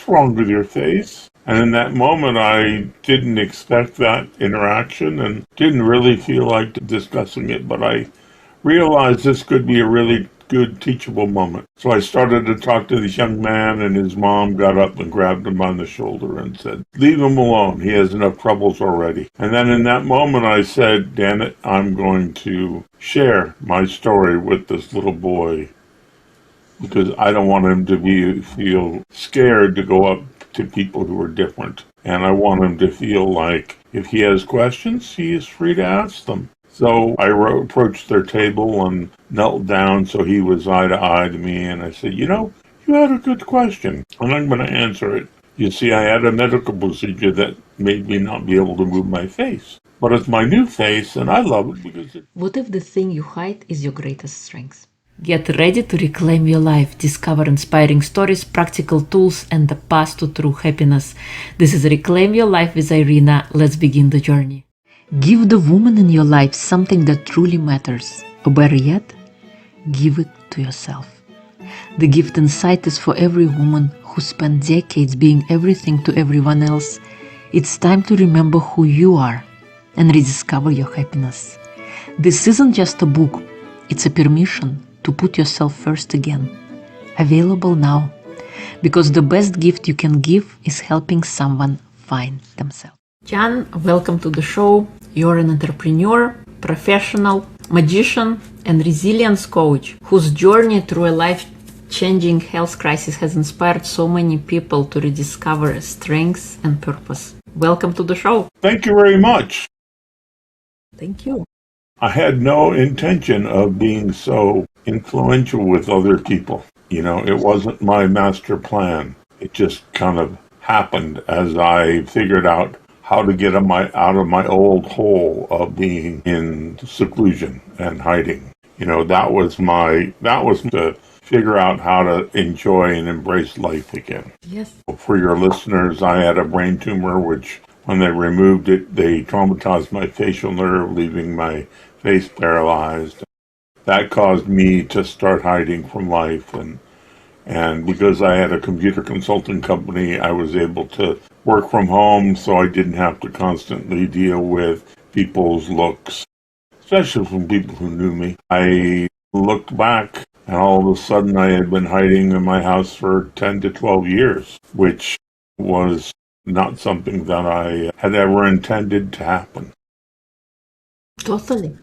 what's wrong with your face? And in that moment, I didn't expect that interaction and didn't really feel like discussing it, but I realized this could be a really good teachable moment. So I started to talk to this young man, and his mom got up and grabbed him on the shoulder and said, "Leave him alone. He has enough troubles already." And then in that moment I said, "Damn it, I'm going to share my story with this little boy because I don't want him to feel scared to go up to people who are different. And I want him to feel like if he has questions, he is free to ask them." So I approached their table and knelt down so he was eye to eye to me, and I said, you had a good question, and I'm going to answer it. You see, I had a medical procedure that made me not be able to move my face. But it's my new face, and I love it because What if the thing you hide is your greatest strength? Get ready to reclaim your life, discover inspiring stories, practical tools, and the path to true happiness. This is Reclaim Your Life with Irina. Let's begin the journey. Give the woman in your life something that truly matters, or better yet, give it to yourself. The gift inside is for every woman who spent decades being everything to everyone else. It's time to remember who you are and rediscover your happiness. This isn't just a book, it's a permission to put yourself first again. Available now, because the best gift you can give is helping someone find themselves. Jan, welcome to the show. You're an entrepreneur, professional, magician, and resilience coach whose journey through a life-changing health crisis has inspired so many people to rediscover strength and purpose. Welcome to the show. Thank you very much. Thank you. I had no intention of being so influential with other people. It wasn't my master plan. It just kind of happened as I figured out how to get out of my old hole of being in seclusion and hiding. That was to figure out how to enjoy and embrace life again. Yes. For your listeners, I had a brain tumor, which when they removed it, they traumatized my facial nerve, leaving my face paralyzed. That caused me to start hiding from life, and because I had a computer consulting company, I was able to work from home, so I didn't have to constantly deal with people's looks, especially from people who knew me. I looked back, and all of a sudden I had been hiding in my house for 10 to 12 years, which was not something that I had ever intended to happen. Totally.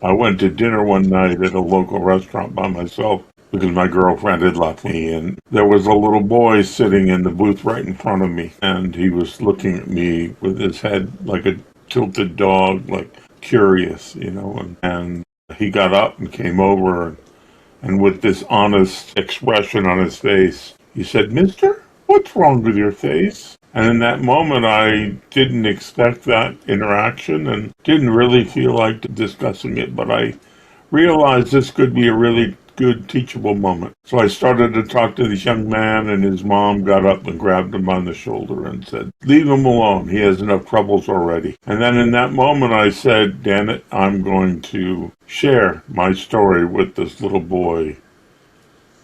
I went to dinner one night at a local restaurant by myself because my girlfriend had left me, and there was a little boy sitting in the booth right in front of me, and he was looking at me with his head like a tilted dog, like curious, and he got up and came over, and with this honest expression on his face, he said, "Mister, what's wrong with your face?" And in that moment, I didn't expect that interaction and didn't really feel like discussing it, but I realized this could be a really good teachable moment. So I started to talk to this young man, and his mom got up and grabbed him on the shoulder and said, "Leave him alone. He has enough troubles already." And then in that moment, I said, "Damn it, I'm going to share my story with this little boy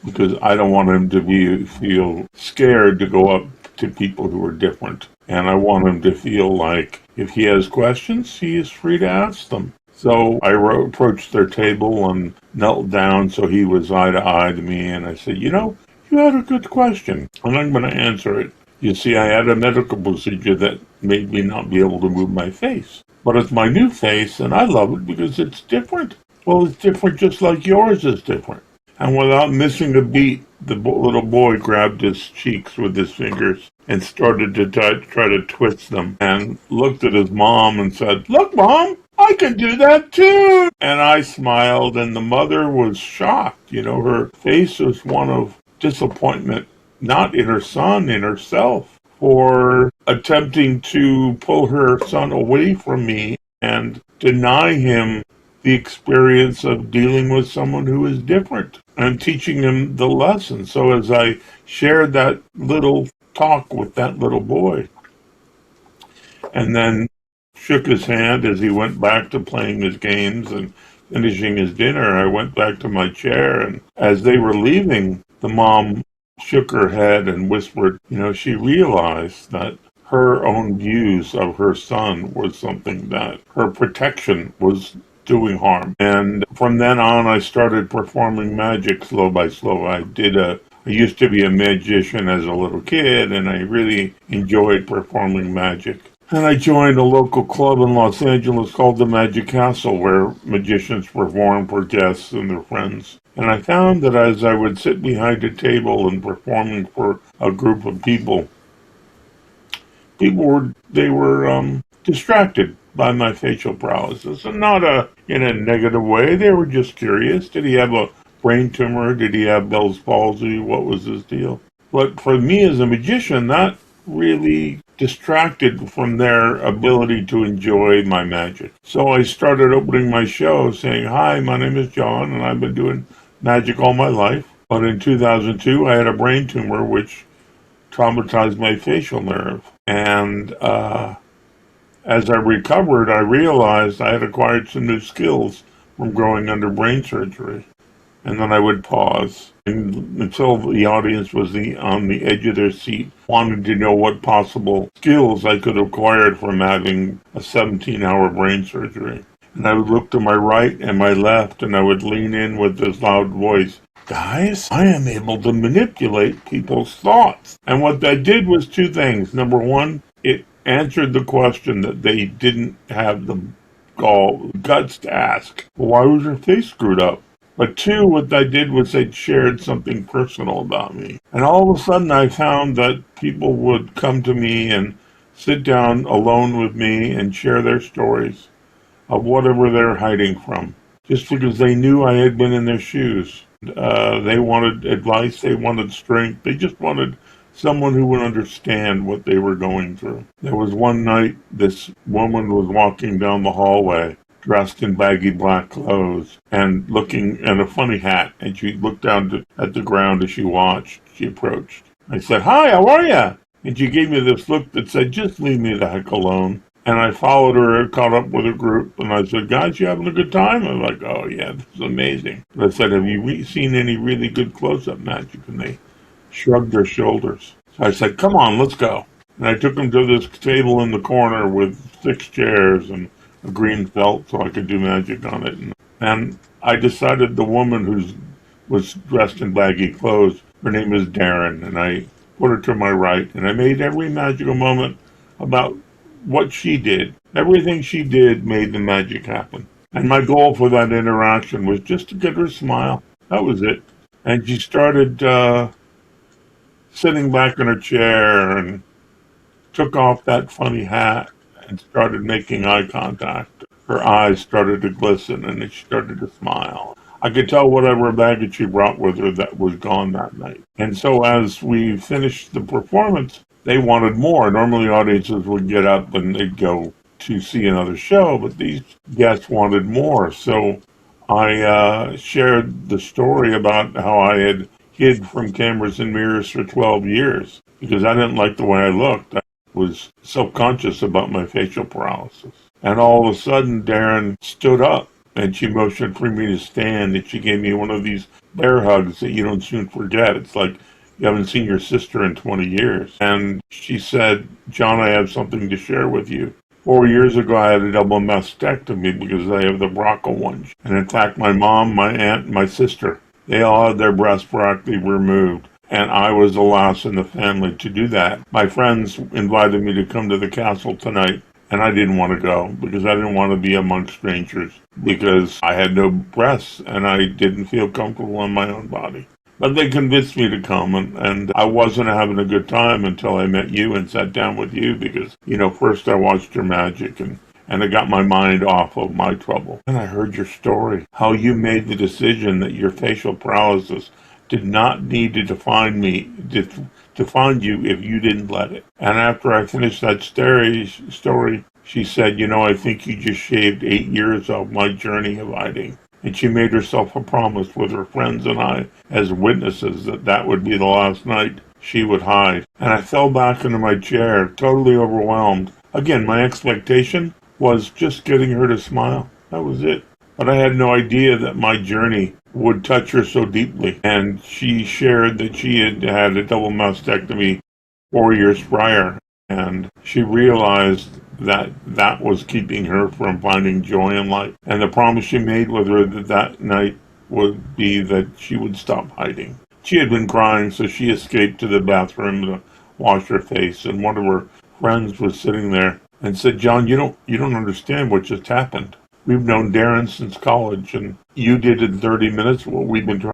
because I don't want him to feel scared to go up to people who are different. And I want him to feel like if he has questions, he is free to ask them." So I approached their table and knelt down so he was eye to eye to me, and I said, you had a good question, and I'm going to answer it. You see, I had a medical procedure that made me not be able to move my face. But it's my new face, and I love it because it's different. Well, it's different just like yours is different. And without missing a beat, the little boy grabbed his cheeks with his fingers and started to try to twist them, and looked at his mom and said, "Look, Mom, I can do that too." And I smiled, and the mother was shocked. Her face was one of disappointment, not in her son, in herself, for attempting to pull her son away from me and deny him the experience of dealing with someone who is different and teaching him the lesson. So as I shared that little talk with that little boy, and then shook his hand as he went back to playing his games and finishing his dinner, I went back to my chair, and as they were leaving, the mom shook her head and whispered, she realized that her own views of her son was something that her protection was doing harm. And from then on, I started performing magic slow by slow. I used to be a magician as a little kid, and I really enjoyed performing magic. And I joined a local club in Los Angeles called the Magic Castle, where magicians perform for guests and their friends. And I found that as I would sit behind a table and performing for a group of people, they were distracted by my facial paralysis, and not in a negative way. They were just curious. Did he have a brain tumor? Did he have Bell's palsy? What was his deal? But for me as a magician, that really distracted from their ability to enjoy my magic. So I started opening my show saying, "Hi, my name is John, and I've been doing magic all my life. But in 2002, I had a brain tumor which traumatized my facial nerve. And as I recovered, I realized I had acquired some new skills from going under brain surgery." And then I would pause until the audience was on the edge of their seat, wanting to know what possible skills I could have acquired from having a 17-hour brain surgery. And I would look to my right and my left, and I would lean in with this loud voice, "Guys, I am able to manipulate people's thoughts." And what that did was two things. Number one, it answered the question that they didn't have the guts to ask. "Well, why was your face screwed up?" But two, what I did was they shared something personal about me. And all of a sudden I found that people would come to me and sit down alone with me and share their stories of whatever they're hiding from, just because they knew I had been in their shoes. They wanted advice, they wanted strength, they just wanted someone who would understand what they were going through. There was one night this woman was walking down the hallway dressed in baggy black clothes and looking at a funny hat, and she looked down at the ground as she watched. She approached. I said, "Hi, how are you?" And she gave me this look that said, "Just leave me the heck alone." And I followed her, caught up with her group, and I said, "Guys, you having a good time?" I'm like, "Oh yeah, this is amazing." But I said, "Have you seen any really good close-up magic?" And they shrugged their shoulders. So I said, "Come on, let's go." And I took them to this table in the corner with 6 chairs and a green felt so I could do magic on it. And I decided the woman who was dressed in baggy clothes, her name is Darren, and I put her to my right, and I made every magical moment about what she did. Everything she did made the magic happen. And my goal for that interaction was just to get her to smile. That was it. And she started sitting back in her chair and took off that funny hat and started making eye contact. Her eyes started to glisten and she started to smile. I could tell whatever baggage she brought with her that was gone that night. And so as we finished the performance, they wanted more. Normally audiences would get up and they'd go to see another show, but these guests wanted more. So I shared the story about how I had hid from cameras and mirrors for 12 years because I didn't like the way I looked. I was self-conscious about my facial paralysis. And all of a sudden, Darren stood up and she motioned for me to stand, and she gave me one of these bear hugs that you don't soon forget. It's like you haven't seen your sister in 20 years. And she said, "John, I have something to share with you. 4 years ago, I had a double mastectomy because I have the BRCA1. And in fact, my mom, my aunt, and my sister, they all had their breast practically removed. And I was the last in the family to do that. My friends invited me to come to the castle tonight, and I didn't want to go because I didn't want to be among strangers because I had no breasts and I didn't feel comfortable in my own body. But they convinced me to come, and I wasn't having a good time until I met you and sat down with you because, first I watched your magic and it got my mind off of my trouble. And I heard your story, how you made the decision that your facial paralysis did not need to define you if you didn't let it. And after I finished that story, she said, "I think you just shaved 8 years off my journey of hiding." And she made herself a promise with her friends and I as witnesses that would be the last night she would hide. And I fell back into my chair, totally overwhelmed. Again, my expectation was just getting her to smile. That was it. But I had no idea that my journey would touch her so deeply. And she shared that she had had a double mastectomy 4 years prior, and she realized that that was keeping her from finding joy in life. And the promise she made with her that night would be that she would stop hiding. She had been crying, so she escaped to the bathroom to wash her face, and one of her friends was sitting there and said, "John, you don't understand what just happened. We've known Darren since college, and you did in 30 minutes what we've been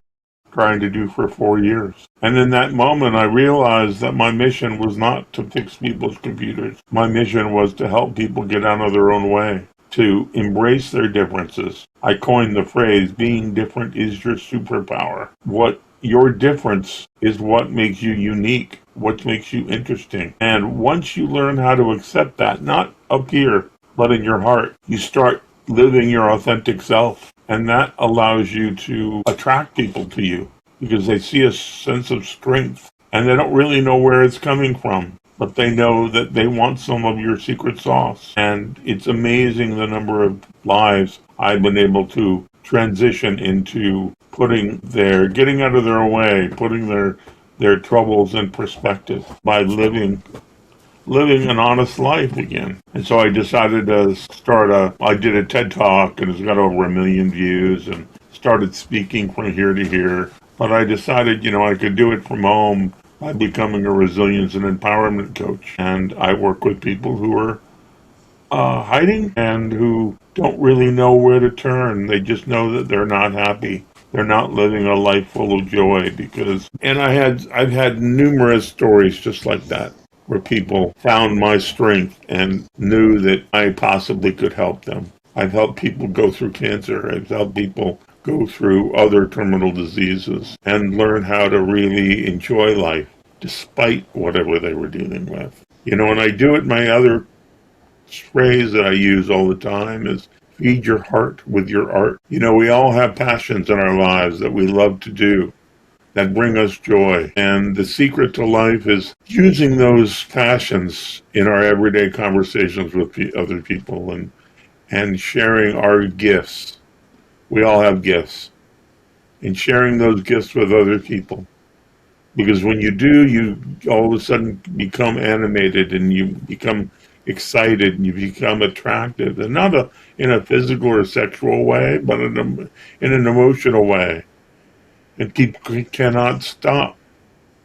trying to do for 4 years." And in that moment, I realized that my mission was not to fix people's computers. My mission was to help people get out of their own way, to embrace their differences. I coined the phrase, being different is your superpower. What your difference is what makes you unique, what makes you interesting. And once you learn how to accept that, not up here, but in your heart, you start living your authentic self. And that allows you to attract people to you because they see a sense of strength and they don't really know where it's coming from, but they know that they want some of your secret sauce. And it's amazing the number of lives I've been able to transition into getting out of their way, putting their troubles in perspective by living an honest life again. And so I decided to I did a TED Talk and it's got over 1 million views and started speaking from here to here. But I decided, I could do it from home by becoming a resilience and empowerment coach. And I work with people who are hiding and who don't really know where to turn. They just know that they're not happy. They're not living a life full of joy I've had numerous stories just like that where people found my strength and knew that I possibly could help them. I've helped people go through cancer. I've helped people go through other terminal diseases and learn how to really enjoy life despite whatever they were dealing with. And I do it, my other phrase that I use all the time is feed your heart with your art. We all have passions in our lives that we love to do that bring us joy. And the secret to life is using those passions in our everyday conversations with other people and sharing our gifts. We all have gifts. And sharing those gifts with other people. Because when you do, you all of a sudden become animated and you become excited and you become attractive. And not in a physical or sexual way, but in an emotional way. And people cannot stop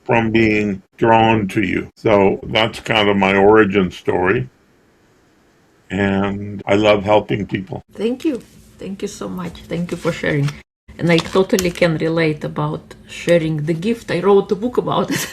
from being drawn to you. So that's kind of my origin story. And I love helping people. Thank you. Thank you so much. Thank you for sharing. And I totally can relate about sharing the gift. I wrote a book about it,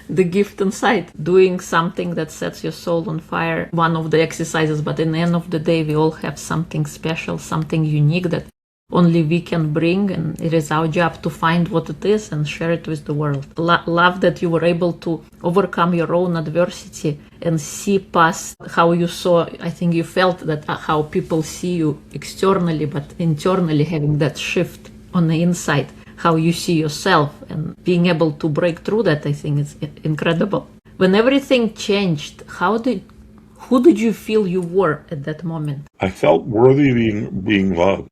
the gift inside, doing something that sets your soul on fire. One of the exercises, but in the end of the day, we all have something special, something unique that only we can bring, and it is our job to find what it is and share it with the world. Love that you were able to overcome your own adversity and see past how you saw. I think you felt that how people see you externally, but internally having that shift on the inside, how you see yourself, and being able to break through that, I think is incredible. When everything changed, who did you feel you were at that moment? I felt worthy of being loved,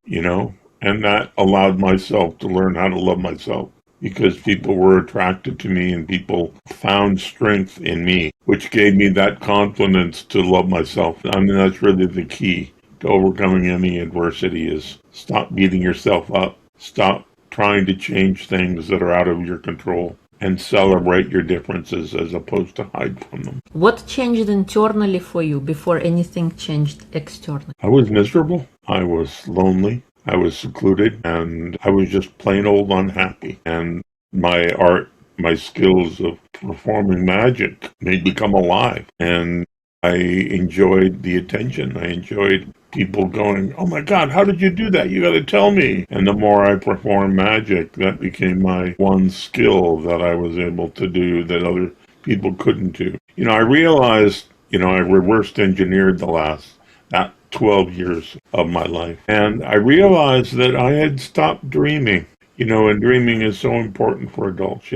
and that allowed myself to learn how to love myself because people were attracted to me and people found strength in me, which gave me that confidence to love myself. I mean, that's really the key to overcoming any adversity is stop beating yourself up. Stop trying to change things that are out of your control and celebrate your differences as opposed to hide from them. What changed internally for you before anything changed externally? I was miserable. I was lonely. I was secluded, and I was just plain old unhappy. And my art, my skills of performing magic made me come alive. And I enjoyed the attention. I enjoyed people going, "Oh my God, how did you do that? You got to tell me." And the more I performed magic, that became my one skill that I was able to do that other people couldn't do. I realized, I reversed engineered that 12 years of my life. And I realized that I had stopped dreaming. And dreaming is so important for adults.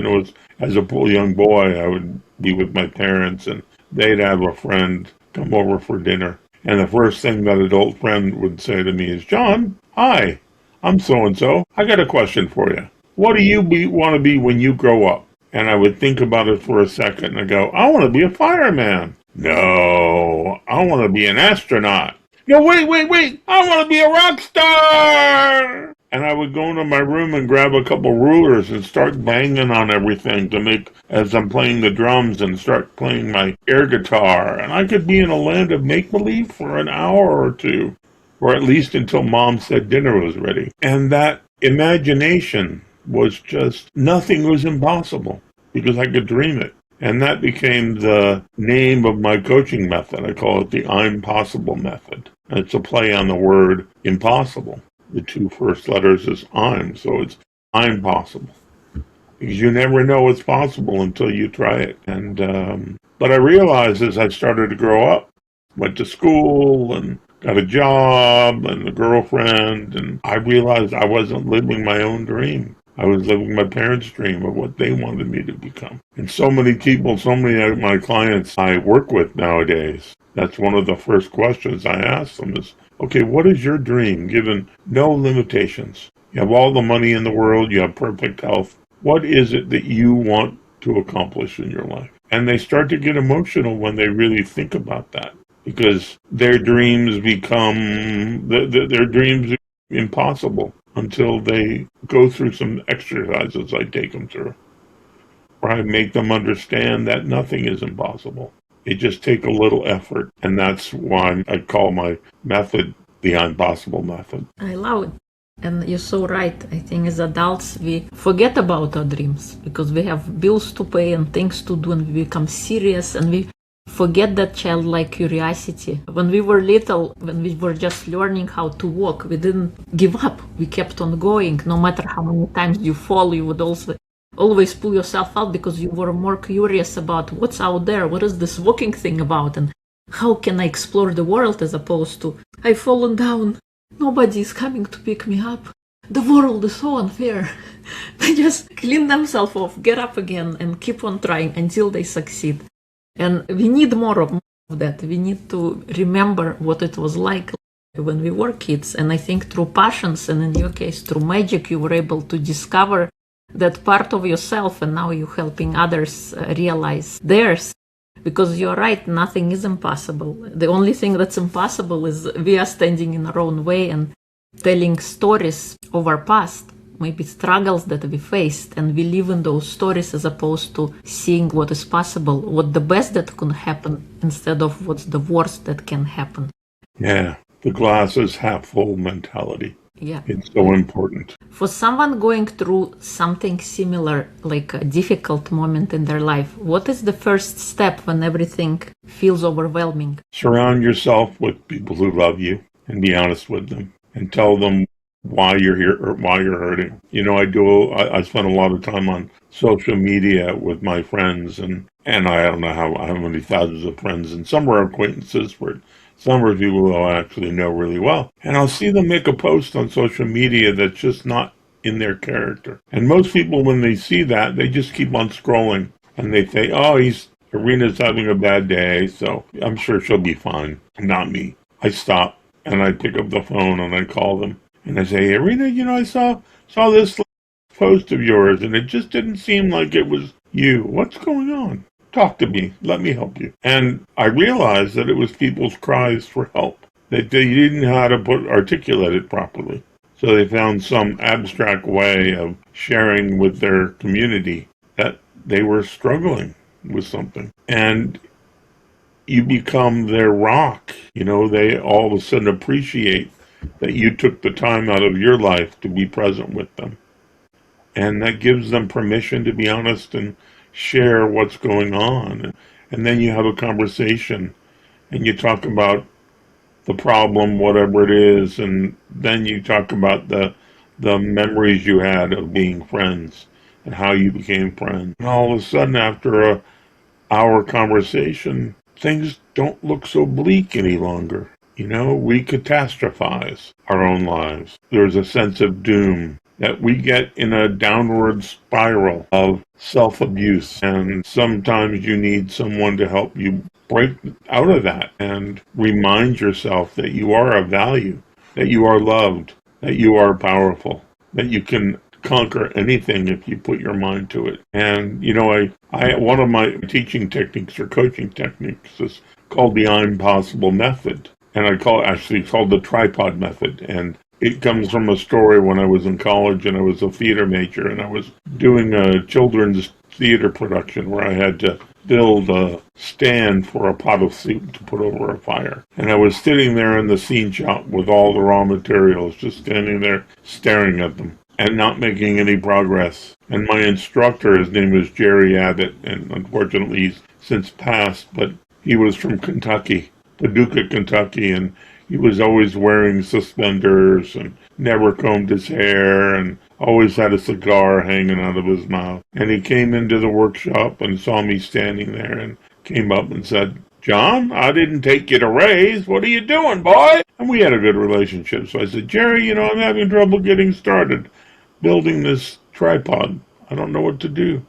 As a young boy, I would be with my parents and they'd have a friend come over for dinner. And the first thing that adult friend would say to me is, "John, hi." I'm so-and-so. I got a question for you. What do you want to be when you grow up? And I would think about it for a second and I go, I want to be a fireman. No, I want to be an astronaut. No, wait. I want to be a rock star. And I would go into my room and grab a couple rulers and start banging on everything to make, as I'm playing the drums and start playing my air guitar. And I could be in a land of make-believe for an hour or two, or at least until Mom said dinner was ready. And that imagination was just, nothing was impossible because I could dream it. And that became the name of my coaching method. I call it the I'm Possible method. It's a play on the word impossible. The two first letters is I'm, so it's I'm possible. Because you never know what's possible until you try it. And but I realized as I started to grow up, went to school and got a job and a girlfriend, and I realized I wasn't living my own dream. I was living my parents' dream of what they wanted me to become. And so many people, so many of my clients I work with nowadays, that's one of the first questions I ask them is, okay, what is your dream given no limitations? You have all the money in the world, you have perfect health. What is it that you want to accomplish in your life? And they start to get emotional when they really think about that, because their dreams become, their dreams are impossible until they go through some exercises I take them through, where I make them understand that nothing is impossible. It just takes a little effort, and that's why I call my method the impossible method. I love it. And you're so right. I think as adults, we forget about our dreams because we have bills to pay and things to do, and we become serious and we forget that childlike curiosity. When we were little, when we were just learning how to walk, we didn't give up. We kept on going. No matter how many times you fall, you would also always pull yourself out because you were more curious about what's out there. What is this walking thing about? And how can I explore the world, as opposed to, I've fallen down. Nobody is coming to pick me up. The world is so unfair. They just clean themselves off, get up again, and keep on trying until they succeed. And we need more of that. We need to remember what it was like when we were kids. And I think through passions, and in your case, through magic, you were able to discover that part of yourself, and now you're helping others realize theirs. Because you're right, nothing is impossible. The only thing that's impossible is we are standing in our own way and telling stories of our past, maybe struggles that we faced, and we live in those stories as opposed to seeing what is possible, what the best that can happen, instead of what's the worst that can happen. Yeah, the glass is half full mentality. Yeah. It's so important. For someone going through something similar, like a difficult moment in their life, what is the first step when everything feels overwhelming? Surround yourself with people who love you and be honest with them and tell them why you're here or why you're hurting. You know, I spend a lot of time on social media with my friends, and I don't know how many thousands of friends, and some are acquaintances, where some are people who I actually know really well. And I'll see them make a post on social media that's just not in their character. And most people, when they see that, they just keep on scrolling. And they say, oh, Irina's having a bad day, so I'm sure she'll be fine. Not me. I stop, and I pick up the phone, and I call them. And I say, Irina, you know, I saw this post of yours, and it just didn't seem like it was you. What's going on? Talk to me. Let me help you. And I realized that it was people's cries for help, that they didn't know how to articulate it properly. So they found some abstract way of sharing with their community that they were struggling with something. And you become their rock. You know, they all of a sudden appreciate that you took the time out of your life to be present with them. And that gives them permission to be honest and share what's going on. And then you have a conversation and you talk about the problem, whatever it is, and then you talk about the memories you had of being friends and how you became friends. And all of a sudden, after a hour conversation, things don't look so bleak any longer. You know, we catastrophize our own lives. There's a sense of doom that we get in a downward spiral of self-abuse. And sometimes you need someone to help you break out of that and remind yourself that you are of value, that you are loved, that you are powerful, that you can conquer anything if you put your mind to it. And one of my teaching techniques or coaching techniques is called the I'm Possible method, and it's called the tripod method. And it comes from a story when I was in college and I was a theater major and I was doing a children's theater production where I had to build a stand for a pot of soup to put over a fire. And I was sitting there in the scene shop with all the raw materials, just standing there staring at them and not making any progress. And my instructor, his name was Jerry Abbott, and unfortunately he's since passed, but he was from Kentucky, Paducah, Kentucky, and he was always wearing suspenders and never combed his hair and always had a cigar hanging out of his mouth. And he came into the workshop and saw me standing there and came up and said, "John, I didn't take you to raise. What are you doing, boy?" And we had a good relationship. So I said, "Jerry, I'm having trouble getting started building this tripod. I don't know what to do."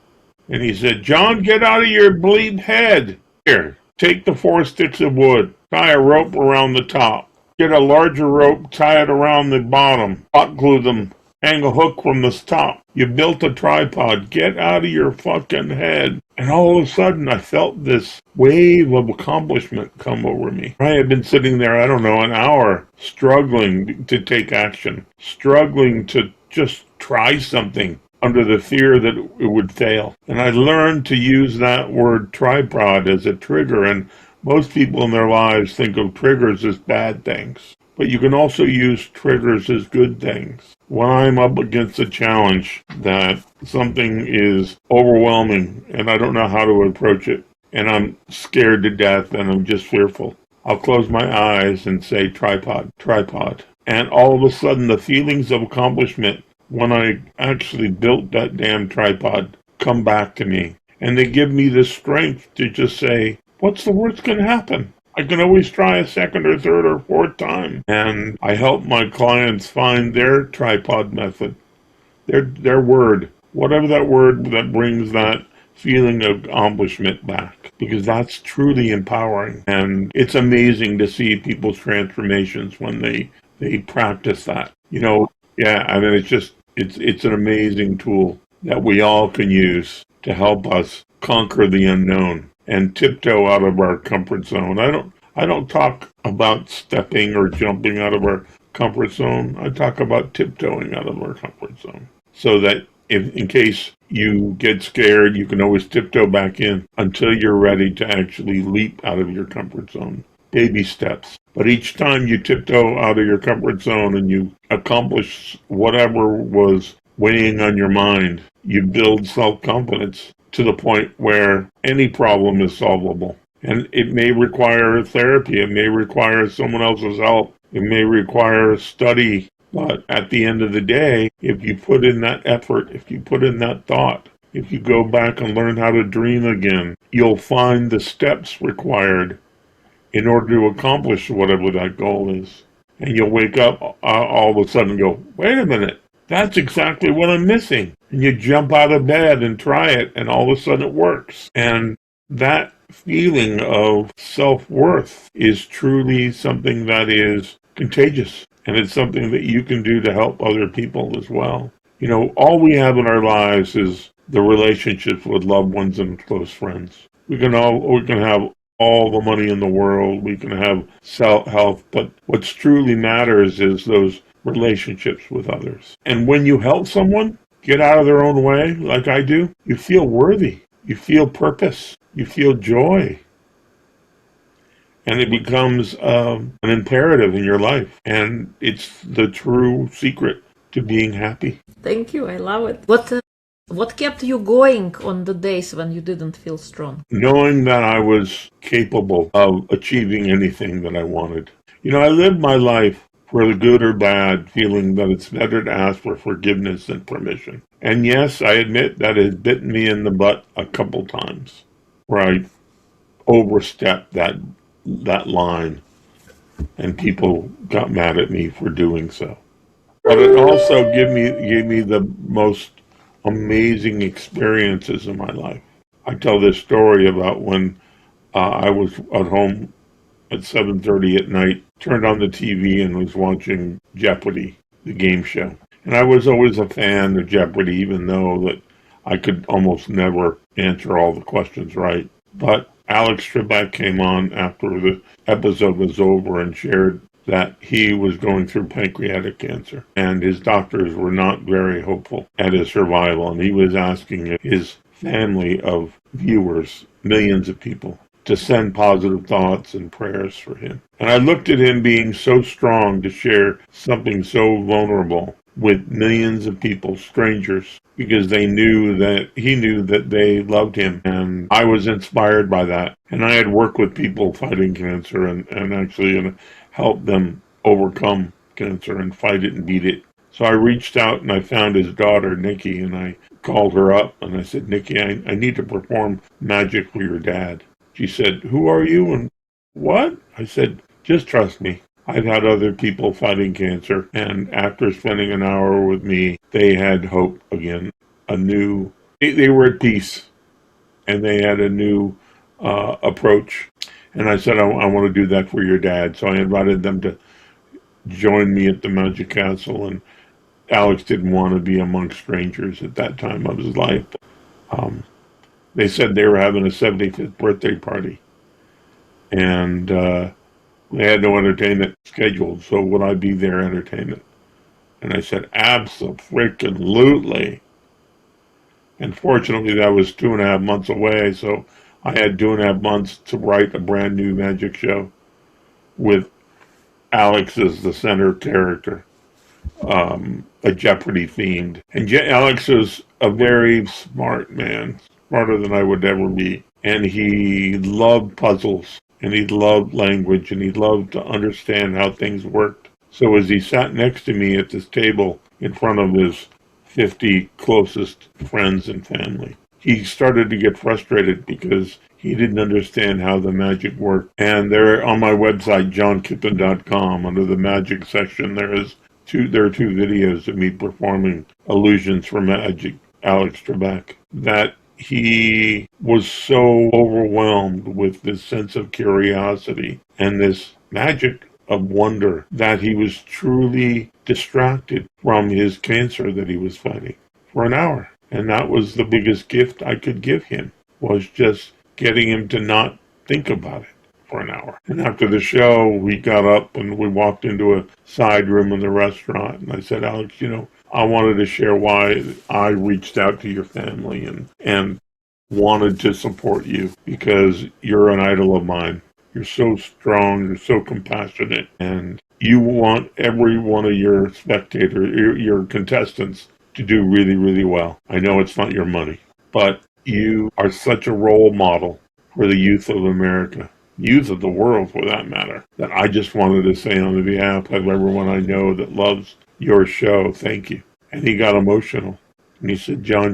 And he said, "John, get out of your bleep head. Here, take the 4 sticks of wood, tie a rope around the top, get a larger rope, tie it around the bottom, hot glue them, hang a hook from the top. You built a tripod. Get out of your fucking head." And all of a sudden, I felt this wave of accomplishment come over me. I had been sitting there, I don't know, an hour, struggling to take action, struggling to just try something under the fear that it would fail. And I learned to use that word tripod as a trigger, and most people in their lives think of triggers as bad things. But you can also use triggers as good things. When I'm up against a challenge that something is overwhelming and I don't know how to approach it, and I'm scared to death and I'm just fearful, I'll close my eyes and say tripod, tripod. And all of a sudden the feelings of accomplishment when I actually built that damn tripod come back to me. And they give me the strength to just say, what's the worst going to happen? I can always try a second or third or fourth time. And I help my clients find their tripod method, their word, whatever that word that brings that feeling of accomplishment back, because that's truly empowering. And it's amazing to see people's transformations when they practice that. Yeah, I mean, it's an amazing tool that we all can use to help us conquer the unknown and tiptoe out of our comfort zone. I don't talk about stepping or jumping out of our comfort zone. I talk about tiptoeing out of our comfort zone, so that in case you get scared, you can always tiptoe back in until you're ready to actually leap out of your comfort zone. Baby steps. But each time you tiptoe out of your comfort zone and you accomplish whatever was weighing on your mind, you build self-confidence to the point where any problem is solvable. And it may require therapy. It may require someone else's help. It may require study. But at the end of the day, if you put in that effort, if you put in that thought, if you go back and learn how to dream again, you'll find the steps required in order to accomplish whatever that goal is. And you'll wake up all of a sudden and go, wait a minute, that's exactly what I'm missing. And you jump out of bed and try it, and all of a sudden it works. And that feeling of self-worth is truly something that is contagious. And it's something that you can do to help other people as well. All we have in our lives is the relationships with loved ones and close friends. We can have all the money in the world, we can have health, but what truly matters is those relationships with others. And when you help someone get out of their own way, like I do, you feel worthy, you feel purpose, you feel joy. And it becomes an imperative in your life. And it's the true secret to being happy. Thank you. I love it. What kept you going on the days when you didn't feel strong? Knowing that I was capable of achieving anything that I wanted. I lived my life, for the good or bad, feeling that it's better to ask for forgiveness than permission. And yes, I admit that it has bitten me in the butt a couple times, where I overstepped that line and people got mad at me for doing so. But it also gave me the most amazing experiences in my life. I tell this story about when I was at home at 7:30 at night, turned on the TV and was watching Jeopardy. the game show. And I was always a fan of Jeopardy, even though that I could almost never answer all the questions right. But Alex Trebek came on after the episode was over and shared that he was going through pancreatic cancer and his doctors were not very hopeful at his survival. And he was asking his family of viewers, millions of people, to send positive thoughts and prayers for him. And I looked at him being so strong to share something so vulnerable with millions of people, strangers, because he knew that they loved him. And I was inspired by that. And I had worked with people fighting cancer and actually helped them overcome cancer and fight it and beat it. So I reached out and I found his daughter, Nikki, and I called her up and I said, Nikki, I need to perform magic for your dad. She said, who are you and what? I said, just trust me. I've had other people fighting cancer, and after spending an hour with me, they had hope again. They were at peace, and they had a new approach. And I said, I want to do that for your dad. So I invited them to join me at the Magic Castle, and Alex didn't want to be among strangers at that time of his life. They said they were having a 75th birthday party, and they had no entertainment scheduled, so would I be their entertainment? And I said, abso-freaking-lutely. And fortunately, that was 2.5 months away, so I had 2.5 months to write a brand new magic show with Alex as the center character, a Jeopardy themed. And Alex is a very smart man, smarter than I would ever be. And he loved puzzles, and he loved language, and he loved to understand how things worked. So as he sat next to me at this table in front of his 50 closest friends and family, he started to get frustrated because he didn't understand how the magic worked. And there on my website, johnkippen.com, under the magic section, there are two videos of me performing illusions for magic, Alex Trebek, that he was so overwhelmed with this sense of curiosity and this magic of wonder that he was truly distracted from his cancer that he was fighting for an hour. And that was the biggest gift I could give him, was just getting him to not think about it for an hour. And after the show, we got up and we walked into a side room in the restaurant. And I said, Alex, I wanted to share why I reached out to your family and wanted to support you, because you're an idol of mine. You're so strong, you're so compassionate, and you want every one of your spectators, your contestants, to do really, really well. I know it's not your money, but you are such a role model for the youth of America, youth of the world for that matter, that I just wanted to say on the behalf of everyone I know that loves your show, thank you. And he got emotional. And he said, John,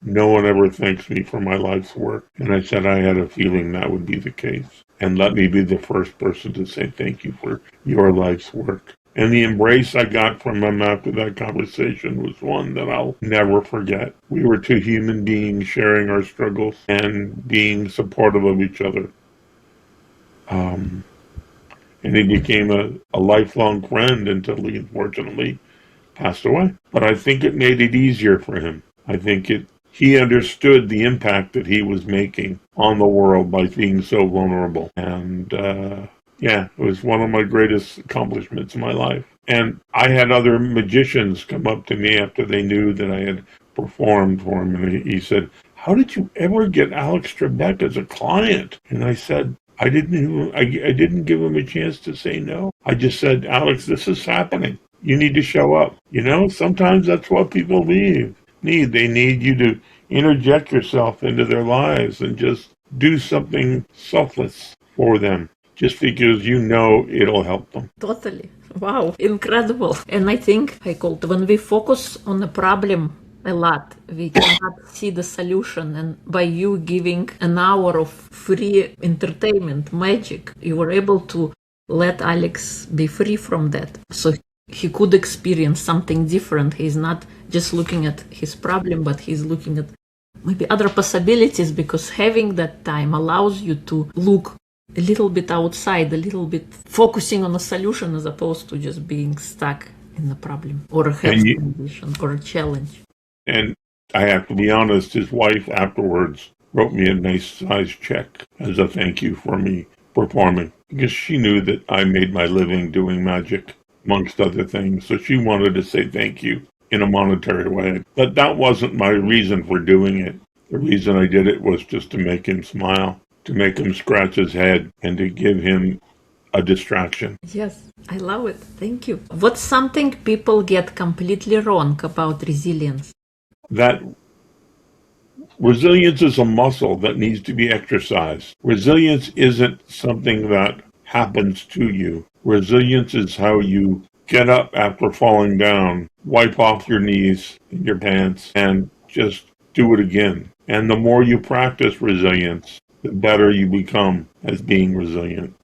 no one ever thanks me for my life's work. And I said, I had a feeling that would be the case. And let me be the first person to say thank you for your life's work. And the embrace I got from him after that conversation was one that I'll never forget. We were two human beings sharing our struggles and being supportive of each other. And he became a lifelong friend until he unfortunately passed away. But I think it made it easier for him. I think he understood the impact that he was making on the world by being so vulnerable. And it was one of my greatest accomplishments in my life. And I had other magicians come up to me after they knew that I had performed for him. And he said, how did you ever get Alex Trebek as a client? And I said, I didn't give him a chance to say no. I just said, Alex, this is happening. You need to show up. Sometimes that's what people need. They need you to interject yourself into their lives and just do something selfless for them, just because it'll help them. Totally. Wow. Incredible. And I think, when we focus on the problem a lot, we cannot see the solution. And by you giving an hour of free entertainment, magic, you were able to let Alex be free from that. So he could experience something different. He's not just looking at his problem, but he's looking at maybe other possibilities, because having that time allows you to look a little bit outside, a little bit focusing on a solution as opposed to just being stuck in a problem or a And health condition or a challenge. and I have to be honest, his wife afterwards wrote me a nice size check as a thank you for me performing because she knew that I made my living doing magic, amongst other things. So she wanted to say thank you in a monetary way. But that wasn't my reason for doing it. The reason I did it was just to make him smile, to make him scratch his head, and to give him a distraction. Yes, I love it. Thank you. What's something people get completely wrong about resilience? That resilience is a muscle that needs to be exercised. Resilience isn't something that happens to you. Resilience is how you get up after falling down, wipe off your knees and your pants, and just do it again. And the more you practice resilience, the better you become as being resilient.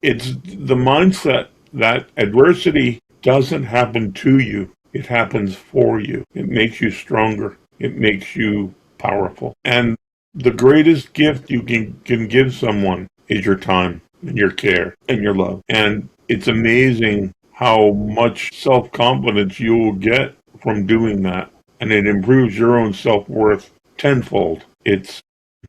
It's the mindset that adversity doesn't happen to you, it happens for you. It makes you stronger, it makes you powerful. And the greatest gift you can give someone is your time and your care and your love. And it's amazing how much self confidence you will get from doing that. And it improves your own self worth tenfold. It's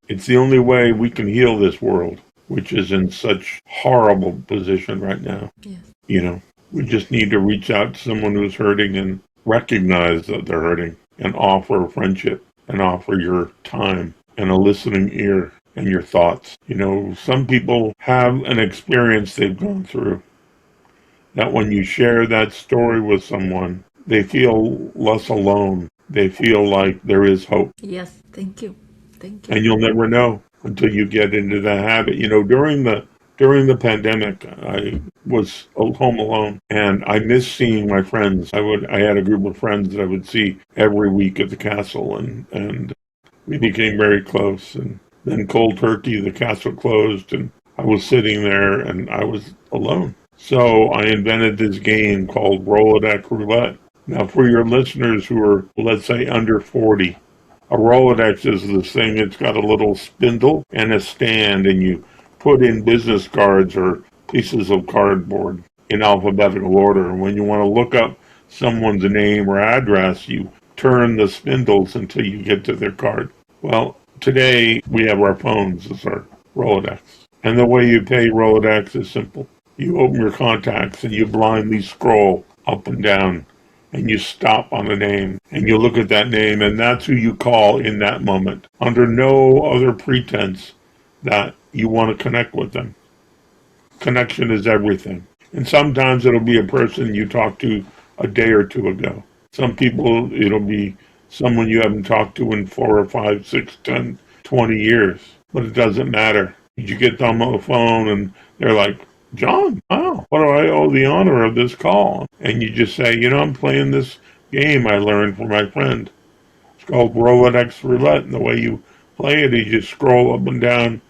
the only way we can heal this world, which is in such horrible position right now. Yes. You know, we just need to reach out to someone who's hurting and recognize that they're hurting and offer friendship and offer your time and a listening ear and your thoughts. You know, some people have an experience they've gone through that when you share that story with someone, they feel less alone. They feel like there is hope. Yes, thank you. Thank you. And you'll never know until you get into that habit. You know, during the pandemic, I was home alone, and I missed seeing my friends. I had a group of friends that I would see every week at the castle, and we became very close. And then cold turkey, the castle closed, and I was sitting there, and I was alone. So I invented this game called Rolodex Roulette. Now, for your listeners who are, let's say, under 40, a Rolodex is this thing, it's got a little spindle and a stand, and you put in business cards or pieces of cardboard in alphabetical order. And when you want to look up someone's name or address, you turn the spindles until you get to their card. Well, today we have our phones as our Rolodex. And the way you pay Rolodex is simple. You open your contacts and you blindly scroll up and down and you stop on a name and you look at that name and that's who you call in that moment under no other pretense that you want to connect with them. Connection is everything. And sometimes it'll be a person you talked to a day or two ago. Some people, it'll be someone you haven't talked to in 4 or 5, 6, 10, 20 years. But it doesn't matter. You get them on the phone and they're like, John, wow, what do I owe the honor of this call? And you just say, you know, I'm playing this game I learned from my friend. It's called Rolodex Roulette. And the way you play it is you scroll up and down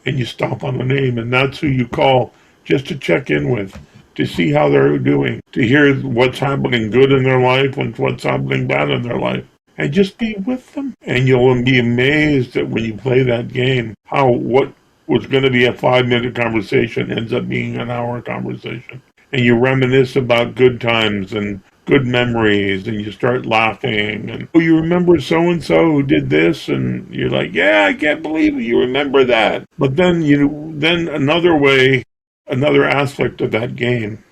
and you stop on the name. And that's who you call just to check in with, to see how they're doing, to hear what's happening good in their life and what's happening bad in their life. And just be with them. And you'll be amazed that when you play that game, how what was going to be a 5-minute conversation ends up being an hour conversation. And you reminisce about good times and good memories, and you start laughing. And, oh, you remember so-and-so who did this? And you're like, yeah, I can't believe you remember that. But then, then another aspect of that game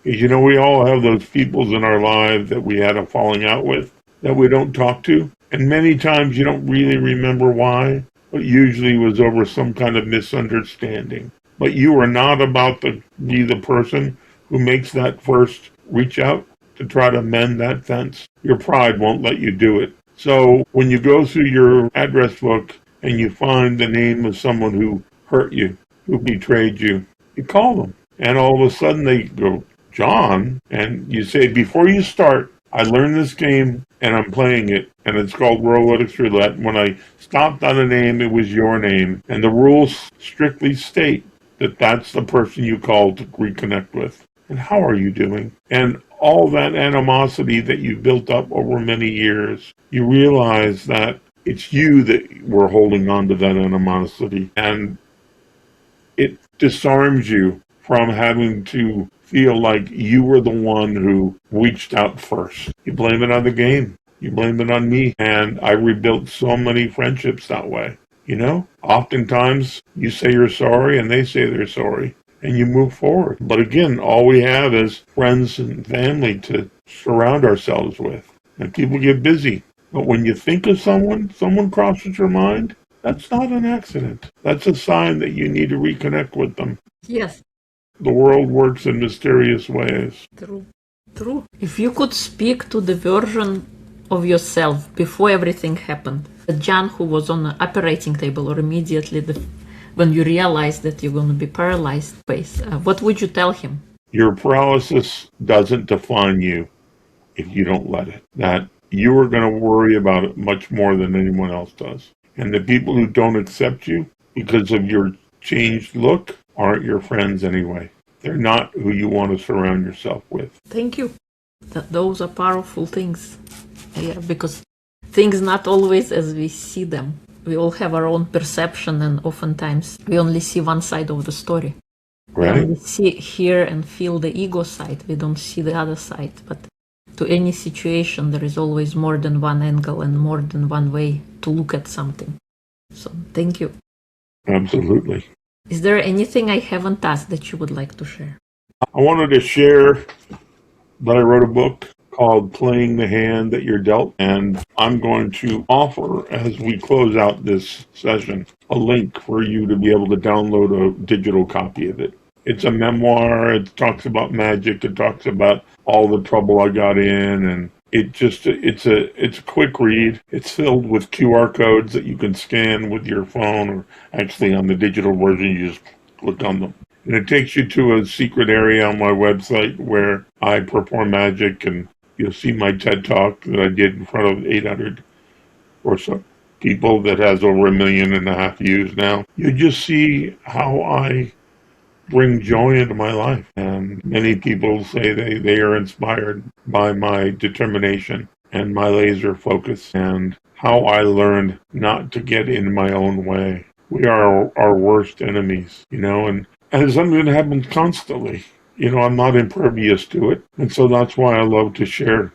is, we all have those peoples in our lives that we had a falling out with, that we don't talk to. And many times you don't really remember why, but usually it was over some kind of misunderstanding. But you are not about to be the person who makes that first reach out to try to mend that fence. Your pride won't let you do it. So when you go through your address book and you find the name of someone who hurt you, who betrayed you, you call them. And all of a sudden they go, John, and you say, before you start, I learned this game and I'm playing it, and it's called Rolodex Roulette. When I stopped on a name, it was your name. And the rules strictly state that that's the person you call to reconnect with. And how are you doing? And all that animosity that you've built up over many years, you realize that it's you that were holding on to that animosity. And it disarms you from having to feel like you were the one who reached out first. You blame it on the game. You blame it on me. And I rebuilt so many friendships that way. You know, oftentimes you say you're sorry and they say they're sorry and you move forward. But again, all we have is friends and family to surround ourselves with. And people get busy. But when you think of someone crosses your mind, that's not an accident. That's a sign that you need to reconnect with them. Yes, The world works in mysterious ways. true. True. If you could speak to the version of yourself before everything happened, the John who was on the operating table or immediately when you realized that you're going to be paralyzed phase, what would you tell him? Your paralysis doesn't define you if you don't let it. That you are going to worry about it much more than anyone else does. And the people who don't accept you because of your changed look aren't your friends anyway. They're not who you want to surround yourself with. Thank you. Those are powerful things. Yeah, because things not always as we see them. We all have our own perception, and oftentimes we only see one side of the story. Right? We only see, hear, and feel the ego side. We don't see the other side. But to any situation, there is always more than one angle and more than one way to look at something. So, thank you. Absolutely. Is there anything I haven't asked that you would like to share? I wanted to share that I wrote a book called Playing the Hand That You're Dealt, and I'm going to offer, as we close out this session, a link for you to be able to download a digital copy of it. It's a memoir. It talks about magic. It talks about all the trouble I got in, and it's a quick read. It's filled with QR codes that you can scan with your phone, or actually on the digital version, you just click on them. And it takes you to a secret area on my website where I perform magic, and you'll see my TED Talk that I did in front of 800 or so people that has over 1.5 million views now. You just see how I bring joy into my life. And many people say they are inspired by my determination and my laser focus and how I learned not to get in my own way. We are our worst enemies, and it's something that happens constantly. I'm not impervious to it. And so that's why I love to share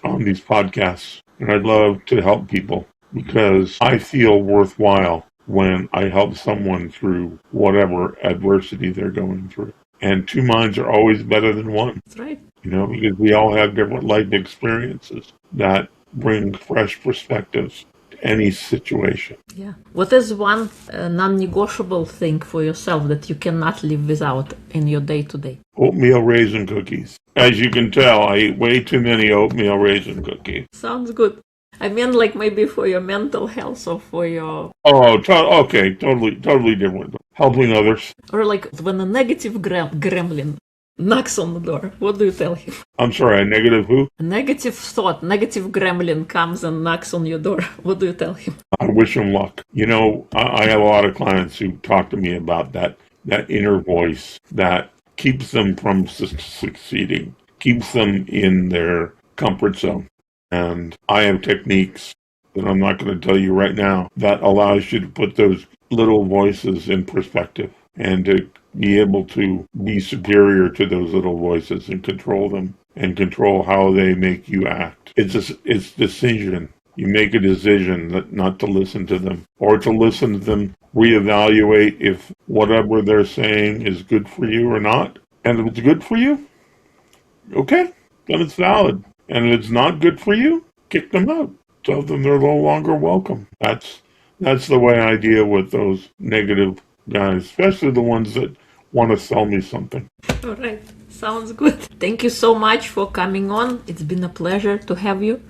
on these podcasts. And I love to help people because I feel worthwhile when I help someone through whatever adversity they're going through. And two minds are always better than one. That's right. Because we all have different life experiences that bring fresh perspectives to any situation. Yeah. What is one non-negotiable thing for yourself that you cannot live without in your day-to-day? Oatmeal raisin cookies. As you can tell, I eat way too many oatmeal raisin cookies. Sounds good. I mean, like maybe for your mental health or for your... Okay, totally different. Helping others. Or like when a negative gremlin knocks on the door, what do you tell him? I'm sorry, a negative who? A negative thought, negative gremlin comes and knocks on your door. What do you tell him? I wish him luck. I have a lot of clients who talk to me about that inner voice that keeps them from succeeding, keeps them in their comfort zone. And I have techniques that I'm not going to tell you right now that allows you to put those little voices in perspective and to be able to be superior to those little voices and control them and control how they make you act. It's decision. You make a decision that not to listen to them or to listen to them, reevaluate if whatever they're saying is good for you or not. And if it's good for you, okay, then it's valid. And if it's not good for you, kick them out. Tell them they're no longer welcome. That's the way I deal with those negative guys, especially the ones that want to sell me something. All right. Sounds good. Thank you so much for coming on. It's been a pleasure to have you.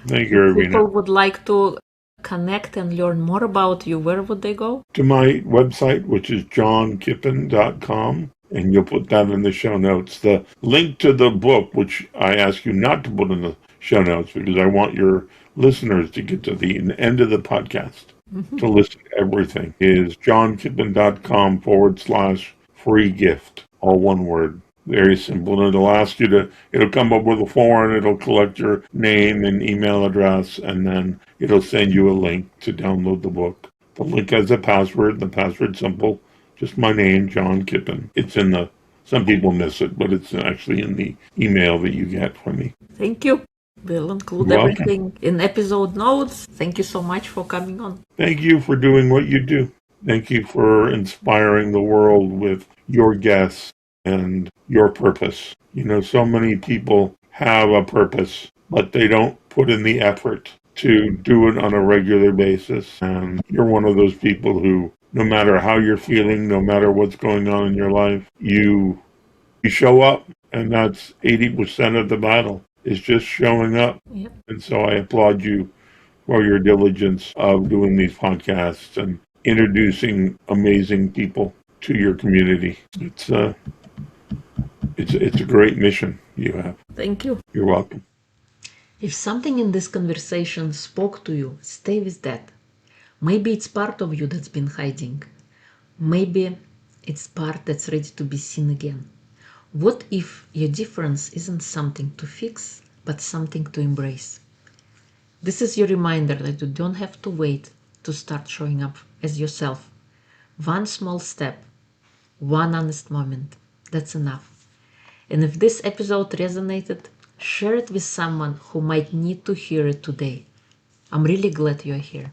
Thank you, Irvina. People would like to connect and learn more about you. Where would they go? To my website, which is johnkippen.com. And you'll put that in the show notes. The link to the book, which I ask you not to put in the show notes because I want your listeners to get to the end of the podcast to listen to everything, is johnkippen.com/free gift. All one word. Very simple. And it'll come up with a form, it'll collect your name and email address, and then it'll send you a link to download the book. The link has a password, the password's simple. Just my name, John Kippen. It's in the Some people miss it, but it's actually in the email that you get from me. Thank you. We'll include You're welcome. everything in episode notes. Thank you so much for coming on. Thank you for doing what you do. Thank you for inspiring the world with your guests and your purpose. You know, so many people have a purpose, but they don't put in the effort to do it on a regular basis. And you're one of those people who, no matter how you're feeling, no matter what's going on in your life, you show up, and that's 80% of the battle, is just showing up. Yep. And so I applaud you for your diligence of doing these podcasts and introducing amazing people to your community. It's a great mission you have. Thank you. You're welcome. If something in this conversation spoke to you, stay with that. Maybe it's part of you that's been hiding. Maybe it's part that's ready to be seen again. What if your difference isn't something to fix, but something to embrace? This is your reminder that you don't have to wait to start showing up as yourself. One small step, one honest moment, that's enough. And if this episode resonated, share it with someone who might need to hear it today. I'm really glad you're here.